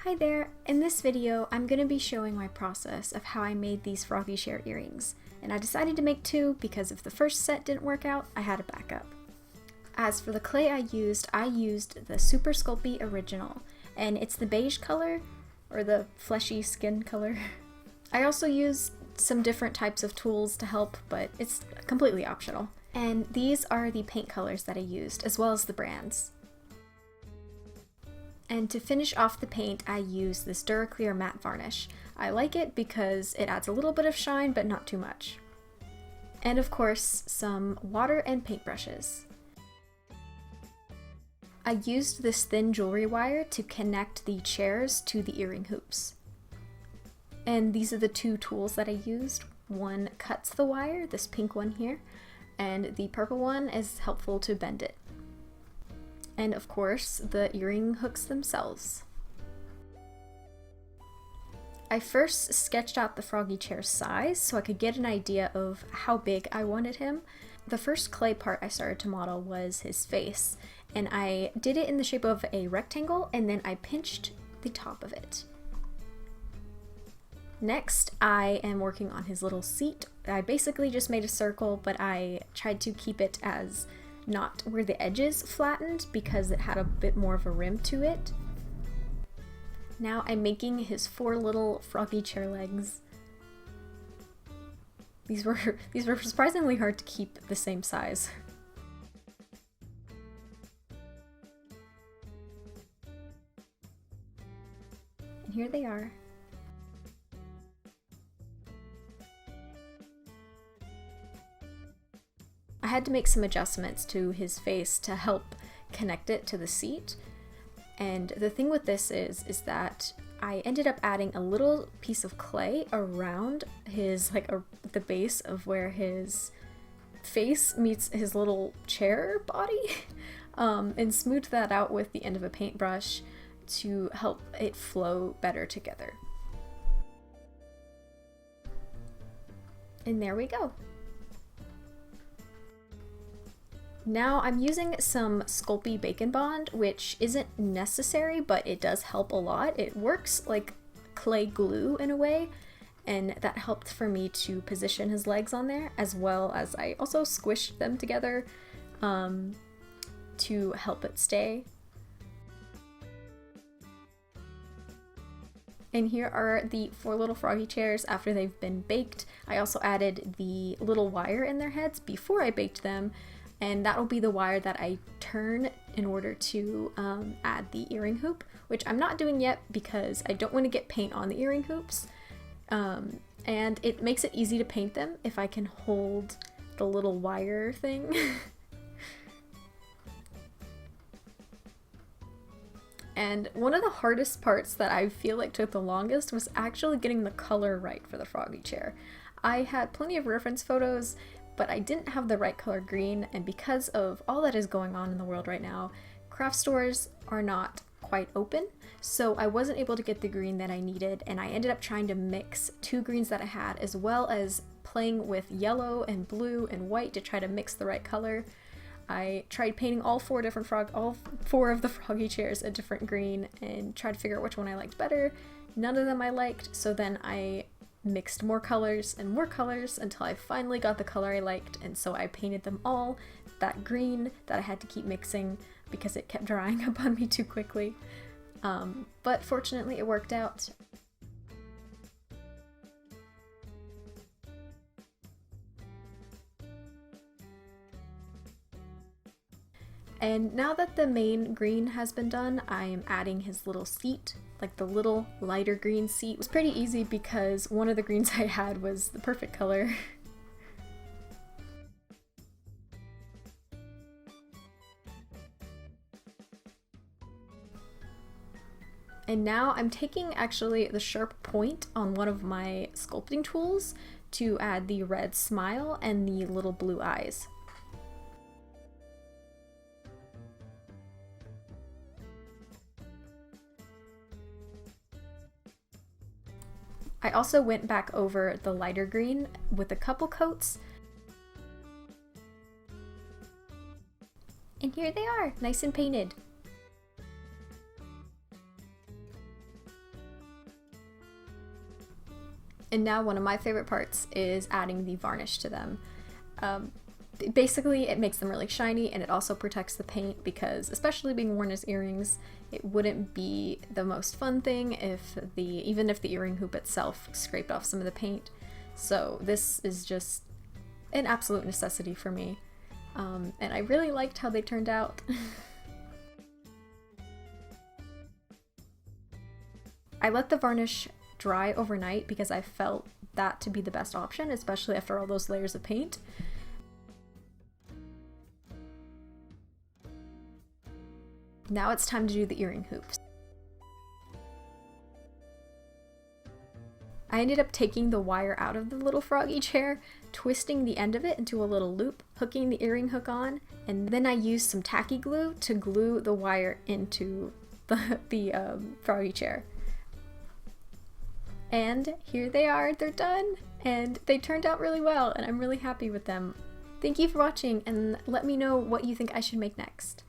Hi there! In this video, I'm going to be showing my process of how I made these froggy share earrings, and I decided to make two because if the first set didn't work out, I had a backup. As for the clay I used the Super Sculpey Original, and it's the beige color, or the fleshy skin color. I also used some different types of tools to help, but it's completely optional. And these are the paint colors that I used, as well as the brands. And to finish off the paint, I use this Duraclear matte varnish. I like it because it adds a little bit of shine, but not too much. And of course, some water and paintbrushes. I used this thin jewelry wire to connect the chairs to the earring hoops. And these are the two tools that I used. One cuts the wire, this pink one here, and the purple one is helpful to bend it. And of course, the earring hooks themselves. I first sketched out the froggy chair's size so I could get an idea of how big I wanted him. The first clay part I started to model was his face, and I did it in the shape of a rectangle, and then I pinched the top of it. Next, I am working on his little seat. I basically just made a circle, but I tried to keep it as not where the edges flattened because it had a bit more of a rim to it. Now I'm making his four little froggy chair legs. These were surprisingly hard to keep the same size. And here they are. I had to make some adjustments to his face to help connect it to the seat. And the thing with this is that I ended up adding a little piece of clay around his, the base of where his face meets his little chair body, and smoothed that out with the end of a paintbrush to help it flow better together. And there we go. Now I'm using some Sculpey Bacon Bond, which isn't necessary, but it does help a lot. It works like clay glue in a way, and that helped for me to position his legs on there, as well as I also squished them together to help it stay. And here are the four little froggy chairs after they've been baked. I also added the little wire in their heads before I baked them, and that will be the wire that I turn in order to add the earring hoop, which I'm not doing yet because I don't want to get paint on the earring hoops. And it makes it easy to paint them if I can hold the little wire thing. And one of the hardest parts that I feel like took the longest was actually getting the color right for the froggy chair. I had plenty of reference photos, but I didn't have the right color green, and because of all that is going on in the world right now, craft stores are not quite open, so I wasn't able to get the green that I needed, and I ended up trying to mix two greens that I had, as well as playing with yellow and blue and white to try to mix the right color. I tried painting all four of the froggy chairs a different green and tried to figure out which one I liked better. None of them I liked, so then I mixed more colors until I finally got the color I liked, and so I painted them all that green that I had to keep mixing because it kept drying up on me too quickly. But fortunately it worked out. And now that the main green has been done, I am adding his little seat, like the little lighter green seat. It was pretty easy because one of the greens I had was the perfect color. And now I'm taking actually the sharp point on one of my sculpting tools to add the red smile and the little blue eyes. I also went back over the lighter green with a couple coats. And here they are, nice and painted. And now one of my favorite parts is adding the varnish to them. Basically, it makes them really shiny, and it also protects the paint because, especially being worn as earrings, it wouldn't be the most fun thing even if the earring hoop itself scraped off some of the paint. So this is just an absolute necessity for me. And I really liked how they turned out. I let the varnish dry overnight because I felt that to be the best option, especially after all those layers of paint. Now it's time to do the earring hoops. I ended up taking the wire out of the little froggy chair, twisting the end of it into a little loop, hooking the earring hook on, and then I used some tacky glue to glue the wire into the froggy chair. And here they are, they're done, and they turned out really well, and I'm really happy with them. Thank you for watching, and let me know what you think I should make next.